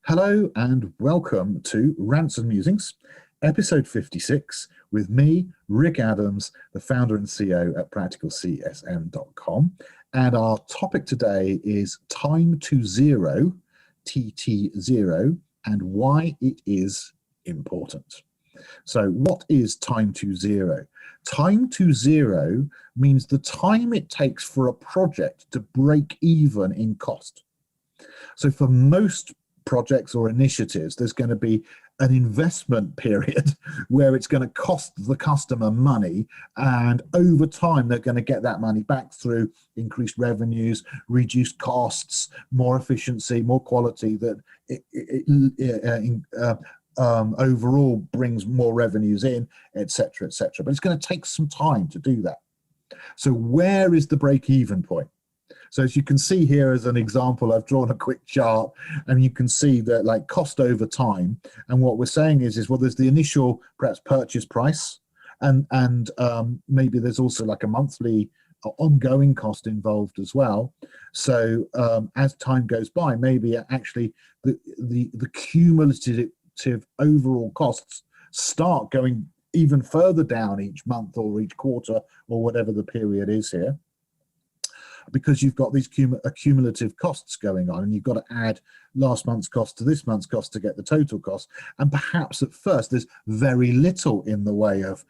Hello and welcome to Rants and Musings, episode 56, with me, Rick Adams, the founder and CEO at practicalcsm.com. And our topic today is time to zero, TT0, and why it is important. So what is time to zero? Time to zero means the time it takes for a project to break even in cost. So for most projects or initiatives, there's going to be an investment period where it's going to cost the customer money, and over time they're going to get that money back through increased revenues, reduced costs, more efficiency, more quality, that overall brings more revenues in, etc., etc. But it's going to take some time to do that. So where is the break-even point? So as you can see here as an example, I've drawn a quick chart, and you can see that like cost over time. And what we're saying is well, there's the initial perhaps purchase price, and maybe there's also like a monthly ongoing cost involved as well. So as time goes by, maybe actually the cumulative overall costs start going even further down each month or each quarter or whatever the period is here, because you've got these accumulative costs going on, and you've got to add last month's cost to this month's cost to get the total cost. And perhaps at first there's very little in the way of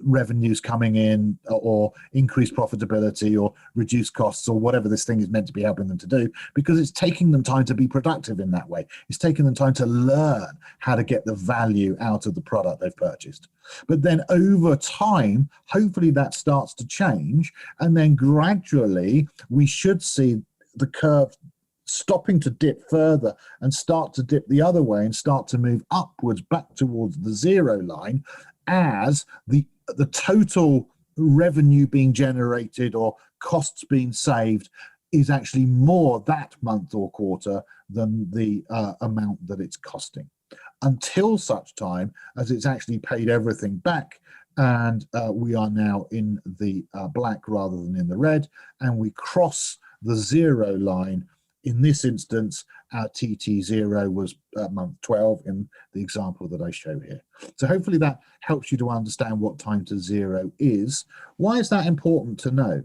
revenues coming in, or increased profitability, or reduced costs, or whatever this thing is meant to be helping them to do, because it's taking them time to be productive in that way. It's taking them time to learn how to get the value out of the product they've purchased. But then over time, hopefully that starts to change, and then gradually we should see the curve stopping to dip further and start to dip the other way and start to move upwards back towards the zero line, as the total revenue being generated or costs being saved is actually more that month or quarter than the amount that it's costing, until such time as it's actually paid everything back, and we are now in the black rather than in the red, and we cross the zero line. In this instance, our TT0 was month 12 in the example that I show here. So hopefully that helps you to understand what time to zero is. Why is that important to know?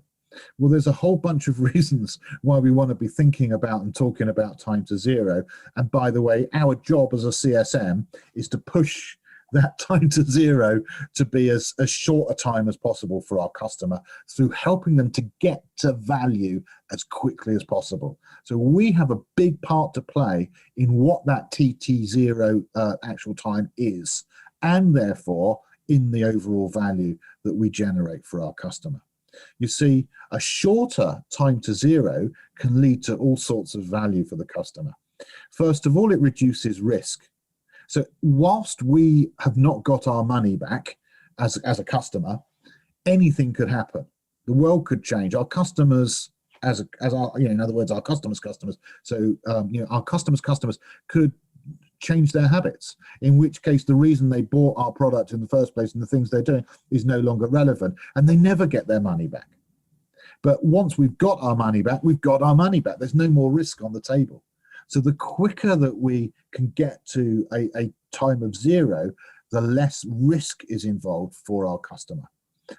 Well, there's a whole bunch of reasons why we want to be thinking about and talking about time to zero. And by the way, our job as a CSM is to push that time to zero to be as short a time as possible for our customer, through helping them to get to value as quickly as possible. So we have a big part to play in what that TT0 actual time is, and therefore in the overall value that we generate for our customer. You see, a shorter time to zero can lead to all sorts of value for the customer. First of all, it reduces risk. So whilst we have not got our money back as a customer, anything could happen. The world could change. Our customers, as our, in other words, our customers' customers. So our customers' customers could change their habits, in which case the reason they bought our product in the first place and the things they're doing is no longer relevant, and they never get their money back. But once we've got our money back, we've got our money back. There's no more risk on the table. So the quicker that we can get to a time of zero, the less risk is involved for our customer.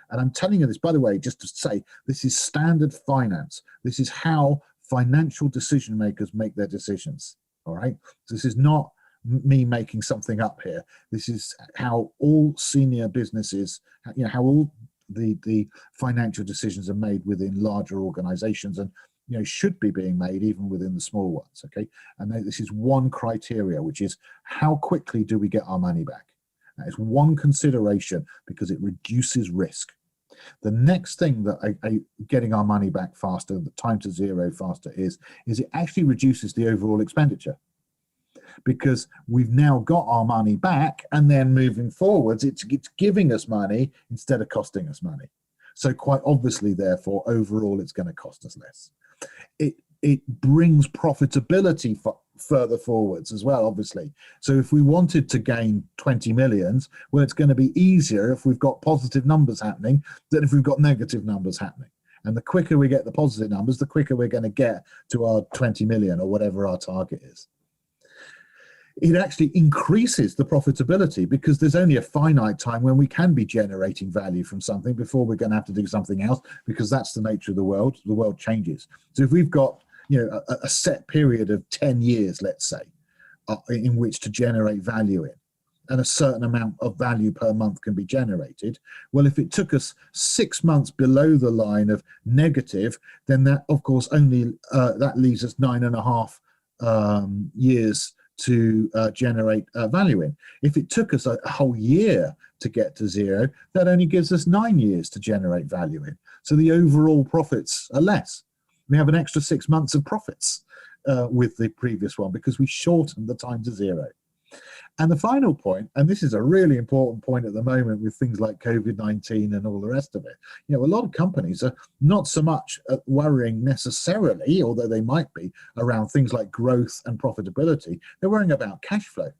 And I'm telling you this, by the way, just to say, this is standard finance. This is how financial decision makers make their decisions, all right? So this is not me making something up here. This is how all senior businesses, how all the financial decisions are made within larger organizations, and should be being made even within the small ones, okay? And this is one criteria, which is how quickly do we get our money back? That is one consideration, because it reduces risk. The next thing that getting our money back faster, the time to zero faster, is it actually reduces the overall expenditure, because we've now got our money back, and then moving forwards, it's giving us money instead of costing us money. So quite obviously, therefore, overall, it's going to cost us less. It brings profitability further forwards as well, obviously. So if we wanted to gain 20 millions, well, it's going to be easier if we've got positive numbers happening than if we've got negative numbers happening. And the quicker we get the positive numbers, the quicker we're going to get to our 20 million or whatever our target is. It actually increases the profitability because there's only a finite time when we can be generating value from something before we're going to have to do something else, because that's the nature of the world. The world changes. So if we've got, you know, a set period of 10 years, let's say, in which to generate value in, and a certain amount of value per month can be generated. Well, if it took us 6 months below the line of negative, then that, of course, only that leaves us 9.5 years to generate value in. If it took us a whole year to get to zero, that only gives us 9 years to generate value in. So the overall profits are less. We have an extra 6 months of profits with the previous one because we shortened the time to zero. And the final point, and this is a really important point at the moment with things like COVID-19 and all the rest of it, you know, a lot of companies are not so much worrying necessarily, although they might be, around things like growth and profitability. They're worrying about cash flow.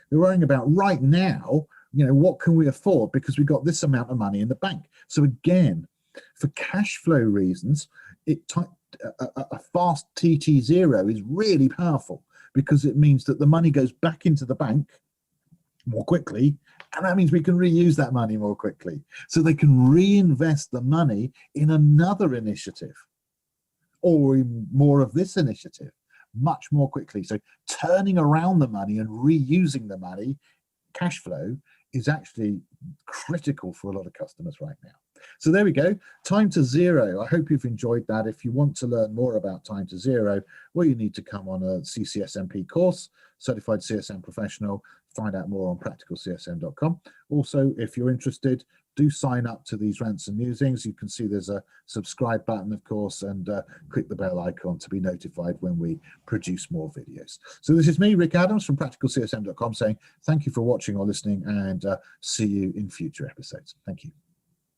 They're worrying about right now, you know, what can we afford because we've got this amount of money in the bank. So again, for cash flow reasons, a fast TT0 is really powerful, because it means that the money goes back into the bank more quickly, and that means we can reuse that money more quickly. So they can reinvest the money in another initiative or in more of this initiative much more quickly. So turning around the money and reusing the money, cash flow, is actually critical for a lot of customers right now. So there we go, time to zero. I hope you've enjoyed that. If you want to learn more about time to zero, well, you need to come on a CCSMP course, Certified CSM Professional. Find out more on practicalcsm.com. Also, if you're interested, do sign up to these Rants and Musings. You can see there's a subscribe button, of course, and click the bell icon to be notified when we produce more videos. So this is me, Rick Adams from practicalcsm.com, saying thank you for watching or listening, and see you in future episodes. Thank you.